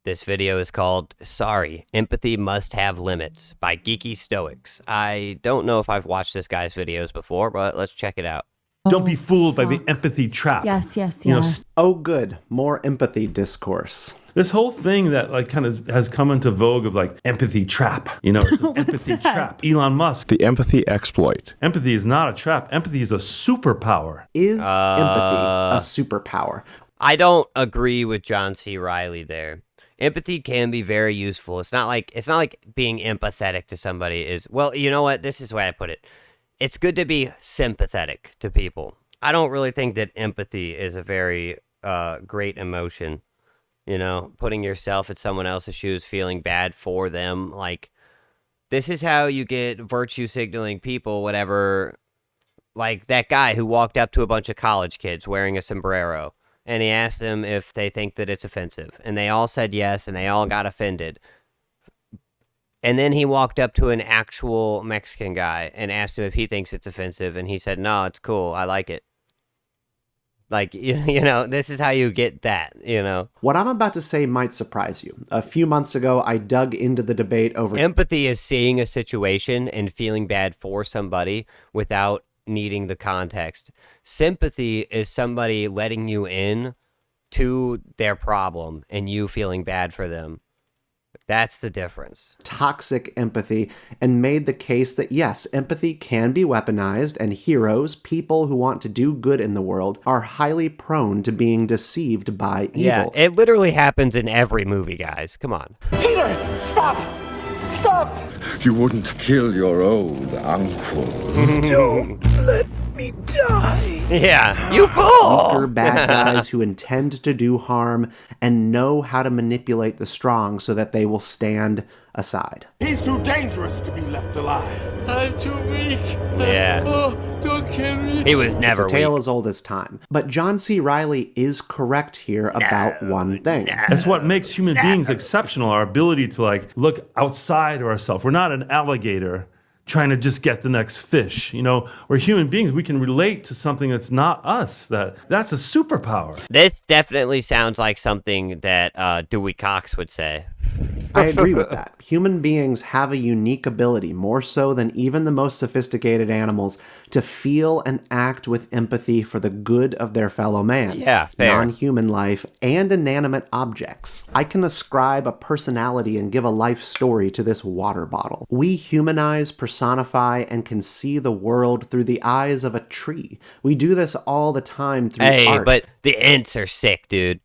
This video is called Sorry, Empathy Must Have Limits by Geeky Stoics. I don't know if I've watched this guy's videos before, but let's check it out. Don't be fooled by the empathy trap. Yes. Oh, good. More empathy discourse. This whole thing that kind of has come into vogue of empathy trap. It's an empathy trap. Elon Musk. The empathy exploit. Empathy is not a trap. Empathy is a superpower. Is empathy a superpower? I don't agree with John C. Reilly there. Empathy can be very useful. It's not like being empathetic to somebody is, well, you know what? This is the way I put it. It's good to be sympathetic to people. I don't really think that empathy is a very great emotion. Putting yourself in someone else's shoes, feeling bad for them. This is how you get virtue signaling people, whatever. Like that guy who walked up to a bunch of college kids wearing a sombrero. And he asked them if they think that it's offensive. And they all said yes, and they all got offended. And then he walked up to an actual Mexican guy and asked him if he thinks it's offensive. And he said, no, it's cool. I like it. This is how you get that, What I'm about to say might surprise you. A few months ago, I dug into the debate over... Empathy is seeing a situation and feeling bad for somebody without needing the context. Sympathy is somebody letting you in to their problem and you feeling bad for them. That's the difference. Toxic empathy, and made the case that yes, empathy can be weaponized, and heroes, people who want to do good in the world, are highly prone to being deceived by evil. Yeah, it literally happens in every movie, guys. Come on. Peter, stop! Stop! You wouldn't kill your old uncle. Don't let me die. Yeah, you fool! Weaker bad guys who intend to do harm and know how to manipulate the strong so that they will stand aside. He's too dangerous to be left alive. I'm too weak. Yeah. Oh, don't kill me. He was never It's a tale weak. as old as time. But John C. Reilly is correct here about one thing. That's what makes human beings exceptional, our ability to look outside of ourselves. We're not an alligator trying to just get the next fish. We're human beings. We can relate to something that's not us. That's a superpower. This definitely sounds like something that Dewey Cox would say. I agree with that. Human beings have a unique ability, more so than even the most sophisticated animals, to feel and act with empathy for the good of their fellow man. Yeah, fair. Non-human life and inanimate objects. I can ascribe a personality and give a life story to this water bottle. We humanize, personify, and can see the world through the eyes of a tree. We do this all the time through art. Hey, but the ints are sick, dude.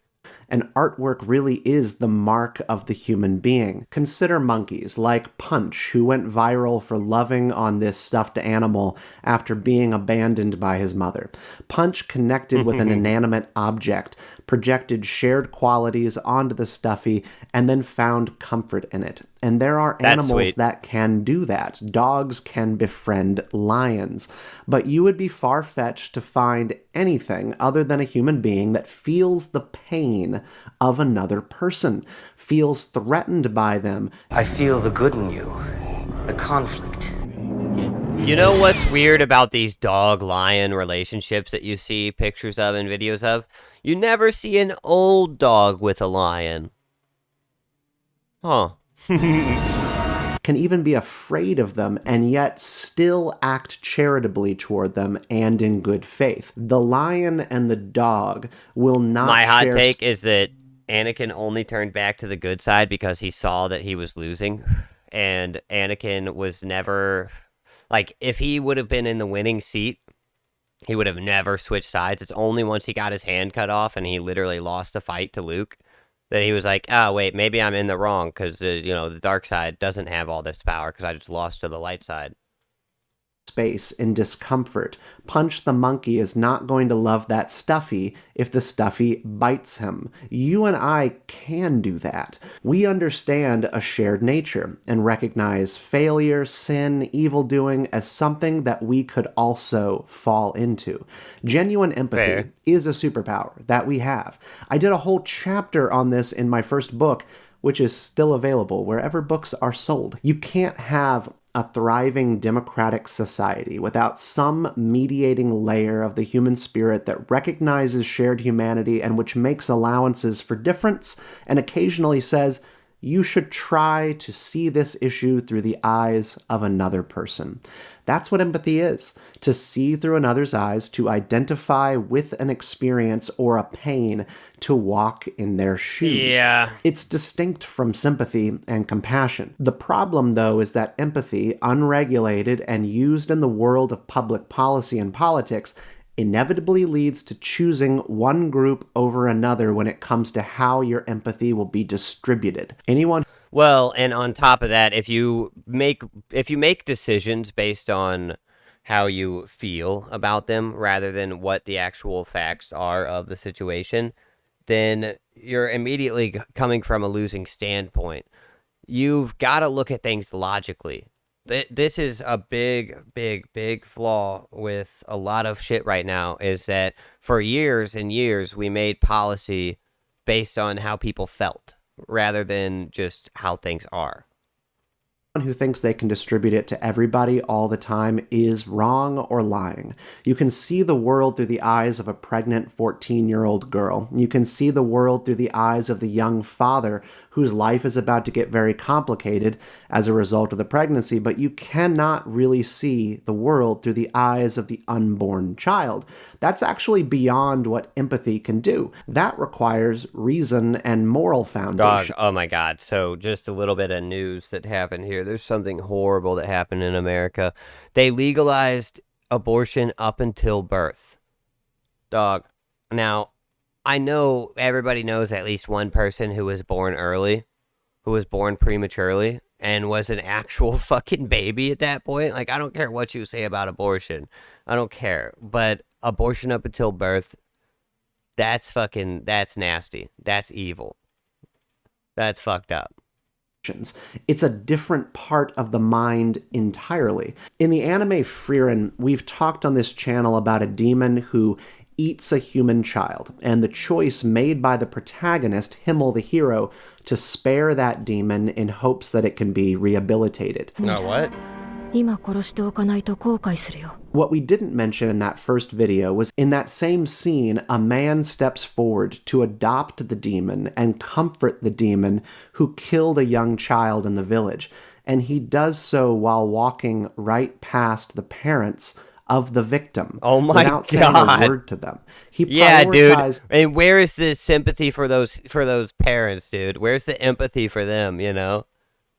And artwork really is the mark of the human being. Consider monkeys like Punch, who went viral for loving on this stuffed animal after being abandoned by his mother. Punch connected with an inanimate object, projected shared qualities onto the stuffy, and then found comfort in it. And there are animals that can do that. Dogs can befriend lions. But you would be far-fetched to find anything other than a human being that feels the pain of another person, feels threatened by them. I feel the good in you, the conflict. You know what's weird about these dog-lion relationships that you see pictures of and videos of? You never see an old dog with a lion. Huh. Can even be afraid of them and yet still act charitably toward them and in good faith. The lion and the dog will not My hot share take is that Anakin only turned back to the good side because he saw that he was losing. And Anakin was never... if he would have been in the winning seat, he would have never switched sides. It's only once he got his hand cut off and he literally lost the fight to Luke that he was like, oh, wait, maybe I'm in the wrong because, the dark side doesn't have all this power because I just lost to the light side. Space in discomfort. Punch the monkey is not going to love that stuffy if the stuffy bites him. You and I can do that. We understand a shared nature and recognize failure, sin, evildoing as something that we could also fall into. Genuine empathy is a superpower that we have. I did a whole chapter on this in my first book, which is still available wherever books are sold. You can't have a thriving democratic society without some mediating layer of the human spirit that recognizes shared humanity and which makes allowances for difference and occasionally says, you should try to see this issue through the eyes of another person. That's what empathy is, to see through another's eyes, to identify with an experience or a pain, to walk in their shoes. Yeah. It's distinct from sympathy and compassion. The problem, though, is that empathy, unregulated and used in the world of public policy and politics, inevitably leads to choosing one group over another when it comes to how your empathy will be distributed. Well, and on top of that, if you make decisions based on how you feel about them rather than what the actual facts are of the situation, then you're immediately coming from a losing standpoint. You've got to look at things logically. This is a big flaw with a lot of shit right now, is that for years and years we made policy based on how people felt rather than just how things are. Who thinks they can distribute it to everybody all the time is wrong or lying. You can see the world through the eyes of a pregnant 14-year-old girl. You can see the world through the eyes of the young father whose life is about to get very complicated as a result of the pregnancy, but you cannot really see the world through the eyes of the unborn child. That's actually beyond what empathy can do. That requires reason and moral foundation. Oh my God. So just a little bit of news that happened here. There's something horrible that happened in America. They legalized abortion up until birth. Dog. Now, I know everybody knows at least one person who was born early, who was born prematurely, and was an actual fucking baby at that point. Like, I don't care what you say about abortion. I don't care. But abortion up until birth, that's nasty. That's evil. That's fucked up. It's a different part of the mind entirely. In the anime Frieren, we've talked on this channel about a demon who eats a human child, and the choice made by the protagonist, Himmel the hero, to spare that demon in hopes that it can be rehabilitated. No, what? What we didn't mention in that first video was in that same scene, a man steps forward to adopt the demon and comfort the demon who killed a young child in the village. And he does so while walking right past the parents of the victim. Oh my without saying a word to them. He dude. And where is the sympathy for those parents, dude? Where's the empathy for them, you know?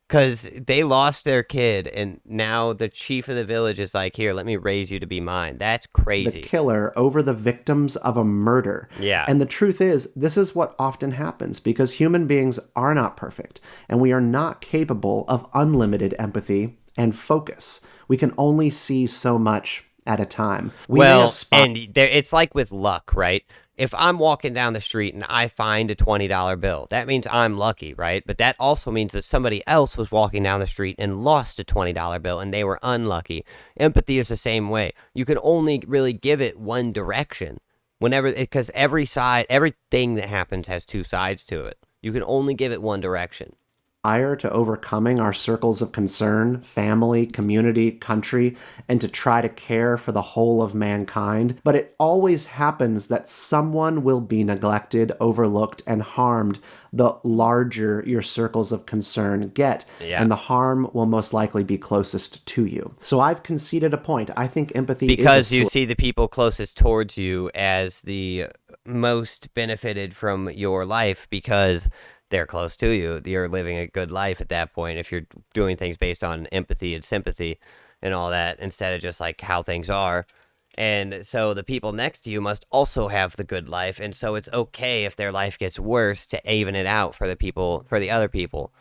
Because they lost their kid, and now the chief of the village is like, here, let me raise you to be mine. That's crazy. The killer over the victims of a murder. Yeah. And the truth is, this is what often happens because human beings are not perfect, and we are not capable of unlimited empathy and focus. We can only see so much at a time. It's like with luck, right? If I'm walking down the street and I find a $20 bill, that means I'm lucky, right? But that also means that somebody else was walking down the street and lost a $20 bill and they were unlucky. Empathy is the same way. You can only really give it one direction because everything that happens has two sides to it. You can only give it one direction. Desire to overcoming our circles of concern, family, community, country, and to try to care for the whole of mankind. But it always happens that someone will be neglected, overlooked, and harmed the larger your circles of concern get. Yeah. And the harm will most likely be closest to you. So I've conceded a point. I think empathy because you see the people closest towards you as the most benefited from your life because they're close to you. You're living a good life at that point if you're doing things based on empathy and sympathy and all that instead of just like how things are. And so the people next to you must also have the good life, and so it's okay if their life gets worse to even it out for the other people.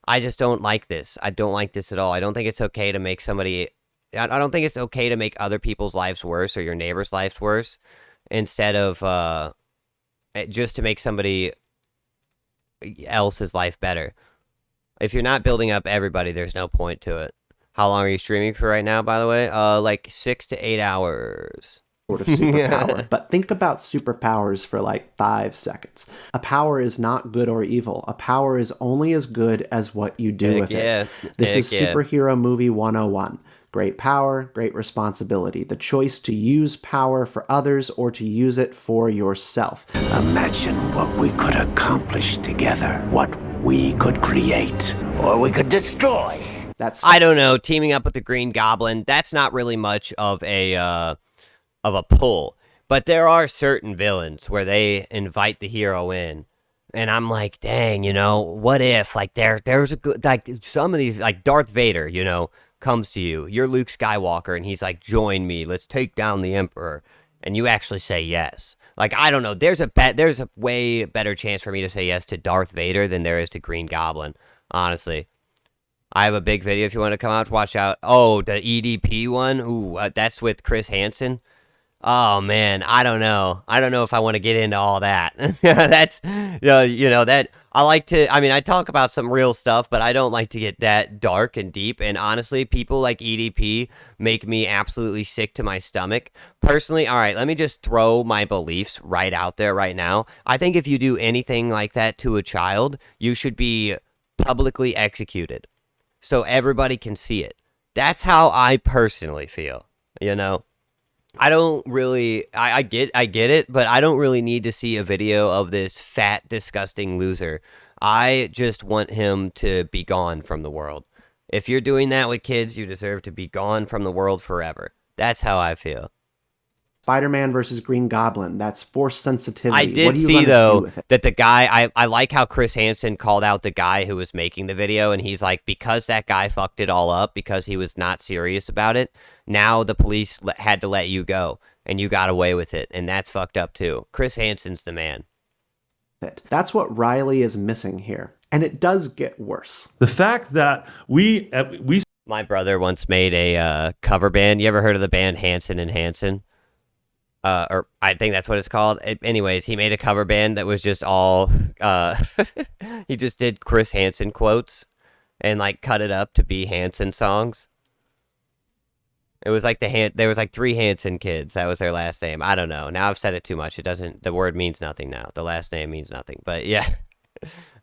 I just don't like this. I don't like this at all. I don't think it's okay to make I don't think it's okay to make other people's lives worse or your neighbor's lives worse instead of just to make somebody else's life better. If you're not building up everybody, there's no point to it. How long are you streaming for right now, by the way? Like 6 to 8 hours. sort of superpower. But think about superpowers for like 5 seconds. A power is not good or evil. A power is only as good as what you do with it. This is Superhero Movie 101. Great power, great responsibility. The choice to use power for others or to use it for yourself. Imagine what we could accomplish together, what we could create, or we could destroy. I don't know, teaming up with the Green Goblin, that's not really much of a pull. But there are certain villains where they invite the hero in. And I'm like, dang, what if, like, there's a good, like, some of these, like, Darth Vader, comes to you. You're Luke Skywalker, and he's like, join me, let's take down the Emperor. And you actually say yes. Like, I don't know, there's a way better chance for me to say yes to Darth Vader than there is to Green Goblin, honestly. I have a big video if you want to come out to watch out. Oh, the EDP one? Ooh, that's with Chris Hansen. Oh, man, I don't know. I don't know if I want to get into all that. That's, that, I talk about some real stuff, but I don't like to get that dark and deep. And honestly, people like EDP make me absolutely sick to my stomach. Personally, all right, let me just throw my beliefs right out there right now. I think if you do anything like that to a child, you should be publicly executed so everybody can see it. That's how I personally feel, I don't really, I get it, but I don't really need to see a video of this fat, disgusting loser. I just want him to be gone from the world. If you're doing that with kids, you deserve to be gone from the world forever. That's how I feel. Spider-Man versus Green Goblin, that's force sensitivity. I did see, though, that the guy, I like how Chris Hansen called out the guy who was making the video, and he's like, because that guy fucked it all up, because he was not serious about it, now the police had to let you go, and you got away with it, and that's fucked up, too. Chris Hansen's the man. That's what Riley is missing here, and it does get worse. The fact that we My brother once made a cover band. You ever heard of the band Hansen and Hansen? Or I think that's what it's called. Anyways, he made a cover band that was just all, he just did Chris Hansen quotes and like cut it up to be Hansen songs. It was like there was like 3 Hansen kids. That was their last name. I don't know. Now I've said it too much. The word means nothing now. The last name means nothing. But yeah,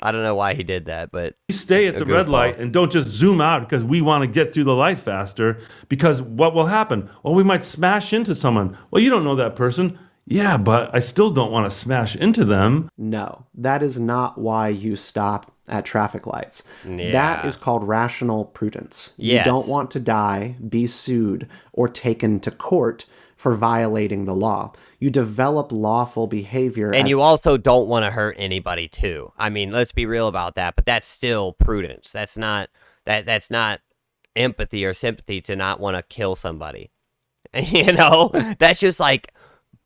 I don't know why he did that, but we stay at the red light and don't just zoom out because we want to get through the light faster, because what will happen? Well, we might smash into someone. Well, you don't know that person. Yeah, but I still don't want to smash into them. No, that is not why you stop at traffic lights. Yeah. That is called rational prudence. Yes. You don't want to die, be sued, or taken to court for violating the law. You develop lawful behavior. And you also don't want to hurt anybody too. I mean, let's be real about that, but that's still prudence. That's not empathy or sympathy to not want to kill somebody. That's just like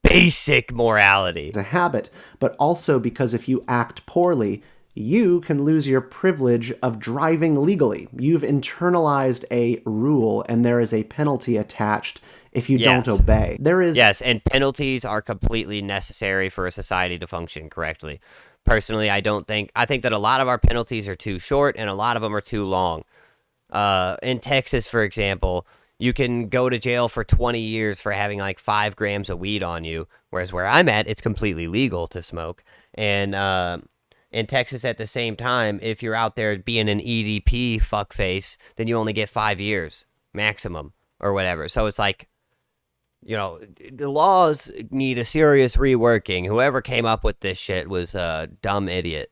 basic morality. It's a habit, but also because if you act poorly, you can lose your privilege of driving legally. You've internalized a rule, and there is a penalty attached if you don't obey. Yes, and penalties are completely necessary for a society to function correctly. Personally, I think that a lot of our penalties are too short, and a lot of them are too long. In Texas, for example, you can go to jail for 20 years for having like 5 grams of weed on you, whereas where I'm at, it's completely legal to smoke. And in Texas at the same time, if you're out there being an EDP fuckface, then you only get 5 years maximum or whatever. So it's like, the laws need a serious reworking. Whoever came up with this shit was a dumb idiot.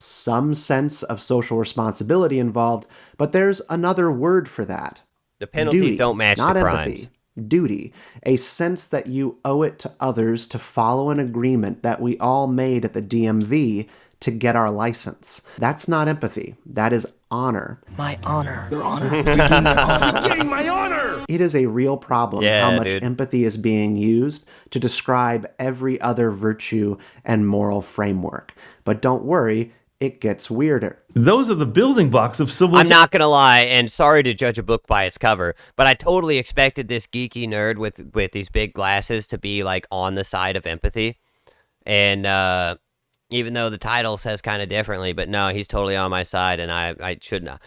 Some sense of social responsibility involved, but there's another word for that. The penalties don't match the crimes. Empathy. Duty, a sense that you owe it to others to follow an agreement that we all made at the DMV to get our license. That's not empathy. That is honor. My honor. Your honor. You're getting my honor. It is a real problem how much empathy is being used to describe every other virtue and moral framework. But don't worry, it gets weirder. Those are the building blocks of civilization. I'm not going to lie, and sorry to judge a book by its cover, but I totally expected this geeky nerd with these big glasses to be like on the side of empathy. And even though the title says kind of differently, but no, he's totally on my side, and I should not.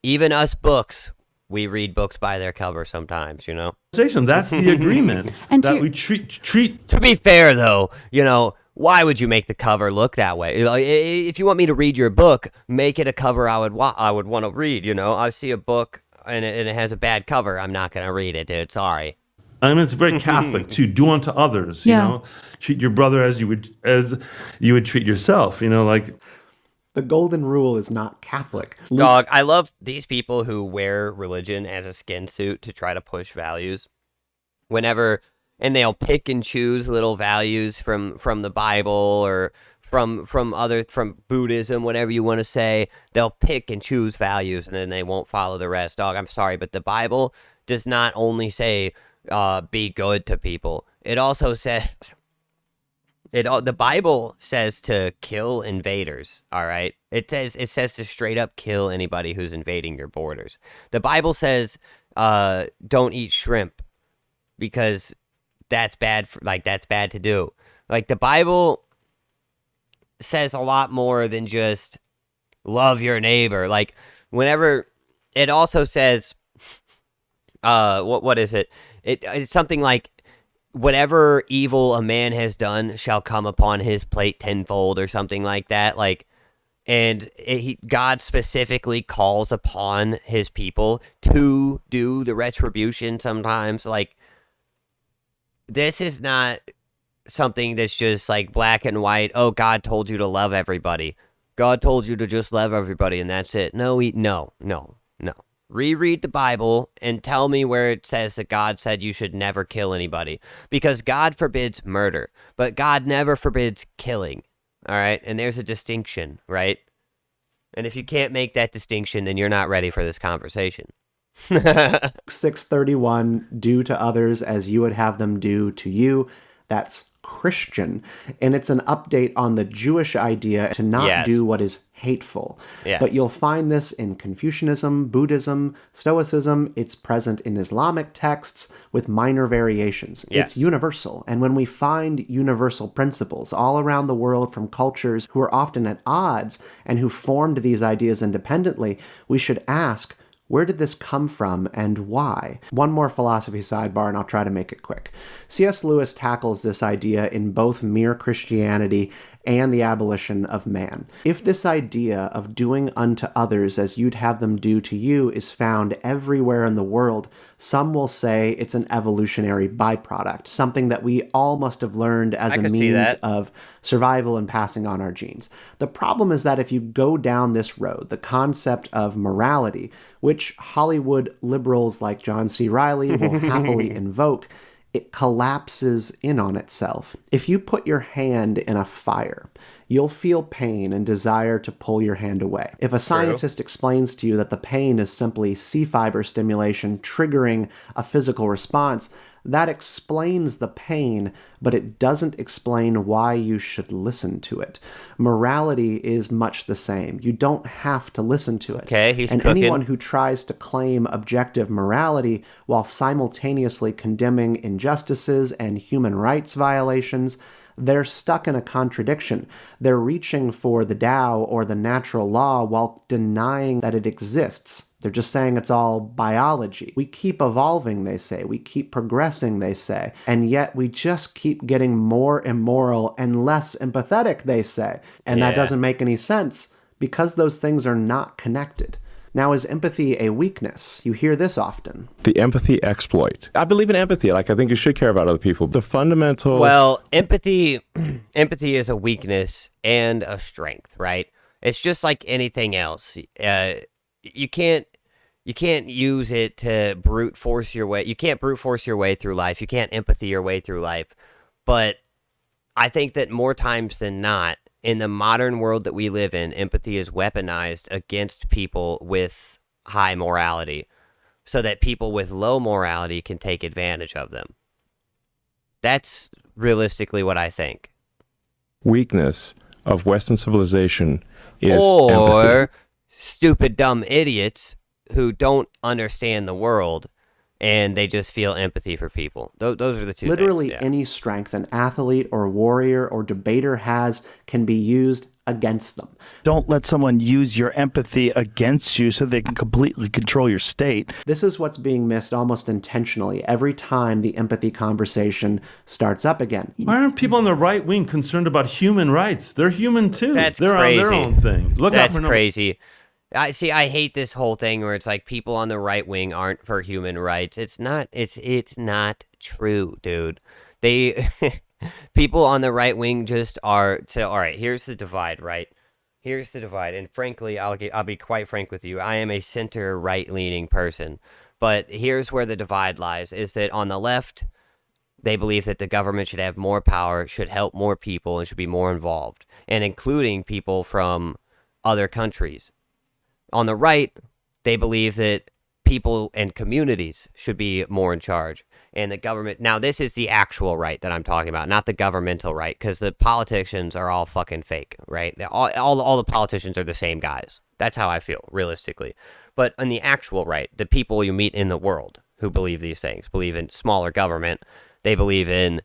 Even us books, we read books by their cover sometimes, you know? That's the agreement And that to- we treat. To be fair, though, you know, why would you make the cover look that way? Like, if you want me to read your book, make it a cover I would want to read, you know? I see a book and it has a bad cover, I'm not going to read it, dude. Sorry. I mean, it's very Catholic to do unto others. You know, treat your brother as you would treat yourself. You know, like The golden rule is not Catholic. Dog, I love these people who wear religion as a skin suit to try to push values. And they'll pick and choose little values from the Bible or from Buddhism, whatever you want to say. They'll pick and choose values, and then they won't follow the rest. Dog, I'm sorry, but the Bible does not only say be good to people. It also says the Bible says to kill invaders, all right? It says to straight up kill anybody who's invading your borders. The Bible says don't eat shrimp because that's bad that's bad to do. Like, the Bible says a lot more than just love your neighbor. Like, whenever it also says what is it? It's something like, whatever evil a man has done shall come upon his plate tenfold, or something like that. Like, and God specifically calls upon his people to do the retribution sometimes. Like, this is not something that's just like black and white. Oh, God told you to love everybody. God told you to just love everybody, and that's it. No. Reread the Bible and tell me where it says that God said you should never kill anybody. Because God forbids murder, but God never forbids killing. All right? And there's a distinction, right? And if you can't make that distinction, then you're not ready for this conversation. 631, do to others as you would have them do to you. That's Christian. And it's an update on the Jewish idea to not do what is hateful. Yes. But you'll find this in Confucianism, Buddhism, Stoicism. It's present in Islamic texts with minor variations. Yes. It's universal. And when we find universal principles all around the world from cultures who are often at odds and who formed these ideas independently, we should ask, where did this come from and why? One more philosophy sidebar, and I'll try to make it quick. C.S. Lewis tackles this idea in both Mere Christianity and the Abolition of Man. If this idea of doing unto others as you'd have them do to you is found everywhere in the world, some will say it's an evolutionary byproduct, something that we all must have learned as a means of survival and passing on our genes. The problem is that if you go down this road, the concept of morality, which Hollywood liberals like John C. Reilly will happily invoke, it collapses in on itself. If you put your hand in a fire, you'll feel pain and desire to pull your hand away. If a scientist explains to you that the pain is simply C fiber stimulation triggering a physical response, that explains the pain, but it doesn't explain why you should listen to it. Morality is much the same. You don't have to listen to it. Okay, he's and cooking. anyone who tries to claim objective morality while simultaneously condemning injustices and human rights violations, they're stuck in a contradiction. They're reaching for the Tao or the natural law while denying that it exists. They're just saying it's all biology. We keep evolving, they say. We keep progressing, they say. And yet we just keep getting more immoral and less empathetic, they say. And that doesn't make any sense because those things are not connected. Now, is empathy a weakness? You hear this often. The empathy exploit. I believe in empathy. Like, I think you should care about other people. The fundamental... Well, empathy is a weakness and a strength, right? It's just like anything else. You can't use it to brute force your way. You can't brute force your way through life. You can't empathy your way through life. But I think that more times than not, in the modern world that we live in, empathy is weaponized against people with high morality so that people with low morality can take advantage of them. That's realistically what I think. Weakness of Western civilization is or empathy. Stupid, dumb idiots who don't understand the world and they just feel empathy for people. Those are the two Literally things. Yeah. any strength an athlete or warrior or debater has can be used against them. Don't let someone use your empathy against you so they can completely control your state. This is what's being missed almost intentionally every time the empathy conversation starts up again. Why aren't people on the right wing concerned about human rights? They're human too. That's They're crazy. on their own thing. Look out That's for crazy. I hate this whole thing where it's like people on the right wing aren't for human rights. It's not true, dude. They people on the right wing just are. So all right, here's the divide, right? Here's the divide, and frankly, I'll be quite frank with you. I am a center right leaning person, but here's where the divide lies: is that on the left, they believe that the government should have more power, should help more people, and should be more involved, and including people from other countries. On the right, they believe that people and communities should be more in charge. And the government... Now, this is the actual right that I'm talking about, not the governmental right, because the politicians are all fucking fake, right? All the politicians are the same guys. That's how I feel, realistically. But on the actual right, the people you meet in the world who believe these things, believe in smaller government, they believe in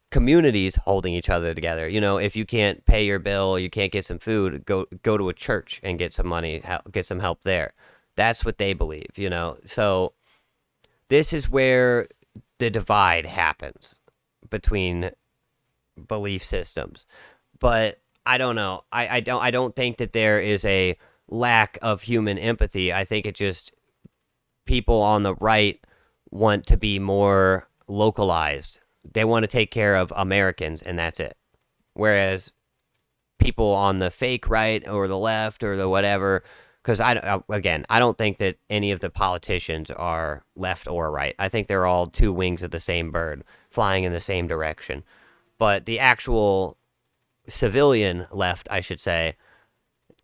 communities holding each other together. You know, if you can't pay your bill, you can't get some food, go to a church and get some money, get some help there. That's what they believe, you know. So this is where the divide happens between belief systems. But I don't know. I don't think that there is a lack of human empathy. I think it just people on the right want to be more localized. They want to take care of Americans, and that's it. Whereas people on the fake right or the left or the whatever, because I don't think that any of the politicians are left or right. I think they're all two wings of the same bird, flying in the same direction. But the actual civilian left, I should say,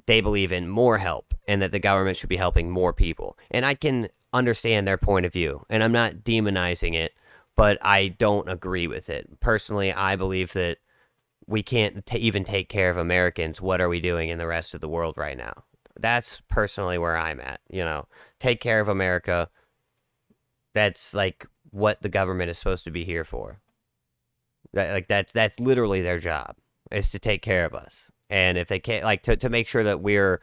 they believe in more help and that the government should be helping more people. And I can understand their point of view, and I'm not demonizing it, but I don't agree with it. Personally, I believe that we can't even take care of Americans. What are we doing in the rest of the world right now? That's personally where I'm at, you know. Take care of America. That's like what the government is supposed to be here for. That's literally their job, is to take care of us. And if they can't, like, to make sure that we're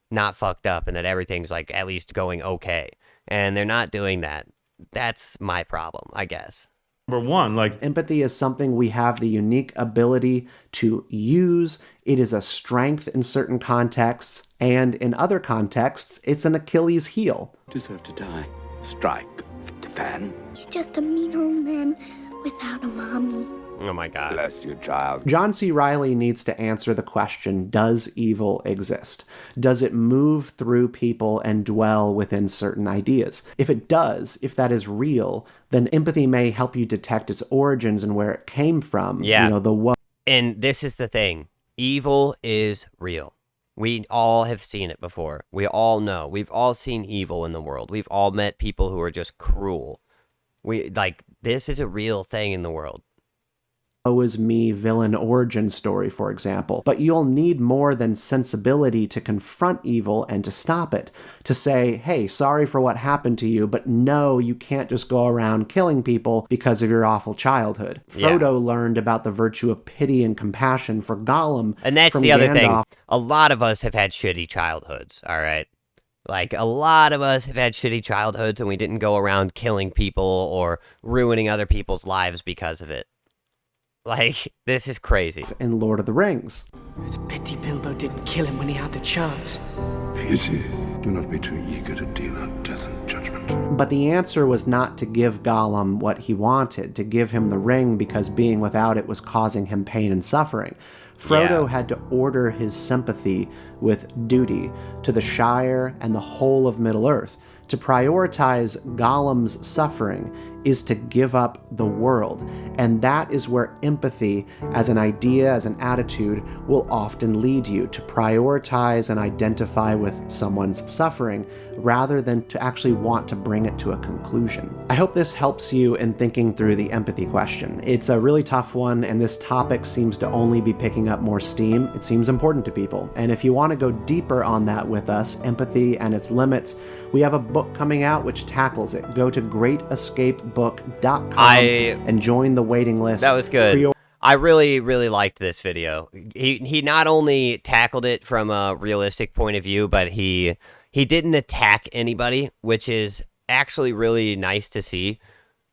not fucked up and that everything's like at least going okay. And they're not doing that. That's my problem, I guess. Number one, like, empathy is something we have the unique ability to use. It is a strength in certain contexts, and in other contexts, it's an Achilles heel. Deserve to die. Strike. Defend. He's just a mean old man without a mommy. Oh my God. Bless you, child. John C. Reilly needs to answer the question, does evil exist? Does it move through people and dwell within certain ideas? If it does, if that is real, then empathy may help you detect its origins and where it came from. Yeah. You know, the And this is the thing. Evil is real. We all have seen it before. We all know. We've all seen evil in the world. We've all met people who are just cruel. This is a real thing in the world. woe is me villain origin story, for example. But you'll need more than sensibility to confront evil and to stop it. To say, hey, sorry for what happened to you, but no, you can't just go around killing people because of your awful childhood. Frodo learned about the virtue of pity and compassion for Gollum. And that's from the other Gandalf. thing. A lot of us have had shitty childhoods, all right? Like, a lot of us have had shitty childhoods and we didn't go around killing people or ruining other people's lives because of it. Like, this is crazy. In Lord of the Rings. It's a pity Bilbo didn't kill him when he had the chance. Pity. Do not be too eager to deal out death and judgment. But the answer was not to give Gollum what he wanted, to give him the ring because being without it was causing him pain and suffering. Frodo had to order his sympathy with duty to the Shire and the whole of Middle-earth. To prioritize Gollum's suffering is to give up the world. And that is where empathy as an idea, as an attitude, will often lead you to prioritize and identify with someone's suffering rather than to actually want to bring it to a conclusion. I hope this helps you in thinking through the empathy question. It's a really tough one, and this topic seems to only be picking up more steam. It seems important to people. And if you want to go deeper on that with us, empathy and its limits, we have a book coming out which tackles it. Go to greatescapebook.com and join the waiting list. That was good. I really, really liked this video. He not only tackled it from a realistic point of view, but he didn't attack anybody, which is actually really nice to see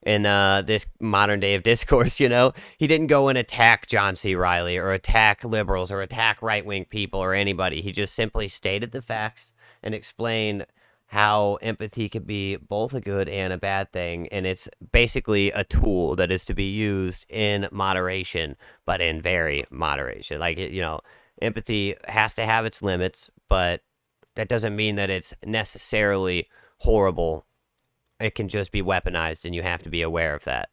in this modern day of discourse. You know, he didn't go and attack John C. Riley or attack liberals or attack right-wing people or anybody. He just simply stated the facts and explained how empathy can be both a good and a bad thing, and it's basically a tool that is to be used in moderation, but in very moderation. Like, you know, empathy has to have its limits, but that doesn't mean that it's necessarily horrible. It can just be weaponized, and you have to be aware of that.